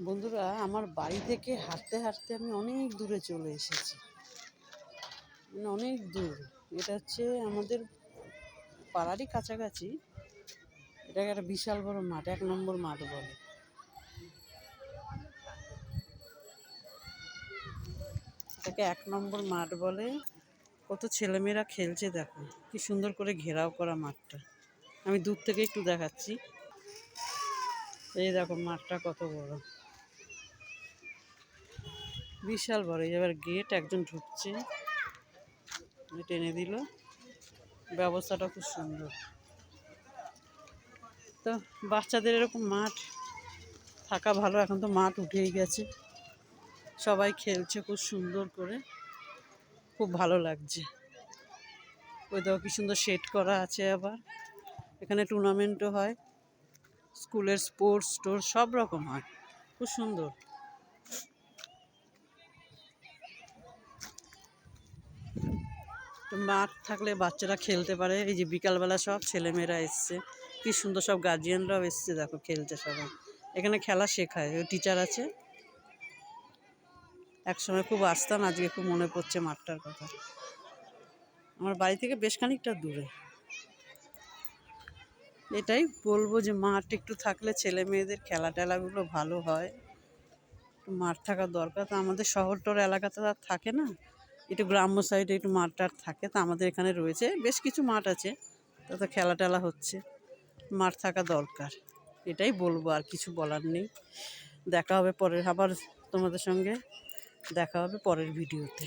বন্ধুরা, আমার বাড়ি থেকে হাঁটতে হাঁটতে আমি অনেক দূরে চলে এসেছি, মানে অনেক দূর। এটা হচ্ছে আমাদের পাড়ারই কাছাকাছি। এটাকে একটা বিশাল বড় মাঠ, 1 নম্বর মাঠ বলে। এটাকে 1 নম্বর মাঠ বলে। কত ছেলেমেয়েরা খেলছে দেখো, কি সুন্দর করে ঘেরাও করা মাঠটা। আমি দূর থেকে একটু দেখাচ্ছি। এই দেখো মাঠটা কত বড়, বিশাল বড়। এবার গেট, একজন ঢুকছে, টেনে দিল। ব্যবস্থাটা খুব সুন্দর। তো বাচ্চাদের এরকম মাঠ থাকা ভালো। এখন তো মাঠ উঠেই গেছে, সবাই খেলছে খুব সুন্দর করে, খুব ভালো লাগছে। ওই দেখো কি সুন্দর সেট করা আছে। আবার এখানে টুর্নামেন্টও হয়, স্কুলের স্পোর্টস টোর সব রকম হয়, খুব সুন্দর। তো মাঠ থাকলে বাচ্চারা খেলতে পারে। এই যে বিকালবেলা সব ছেলেমেয়েরা এসছে, কি সুন্দর, সব গার্জিয়ানরাও এসছে, দেখো খেলছে সবাই। এখানে খেলা শেখায়, ওই টিচার আছে। একসময় খুব আসতাম, আজকে খুব মনে পড়ছে মাঠটার কথা। আমার বাড়ি থেকে বেশ খানিকটা দূরে। এটাই বলবো যে মাঠ একটু থাকলে ছেলে মেয়েদের খেলা টেলাগুলো ভালো হয়। মাঠ থাকা দরকার। তো আমাদের শহর টর এলাকাতে আর থাকে না, একটু গ্রাম্য সাইডে একটু মাঠ টাঠ থাকে। তো আমাদের এখানে রয়েছে বেশ কিছু মাঠ আছে, তাতে খেলা টেলা হচ্ছে। মাঠ থাকা দরকার, এটাই বলবো, আর কিছু বলার নেই। দেখা হবে পরের, আবার তোমাদের সঙ্গে দেখা হবে পরের ভিডিওতে।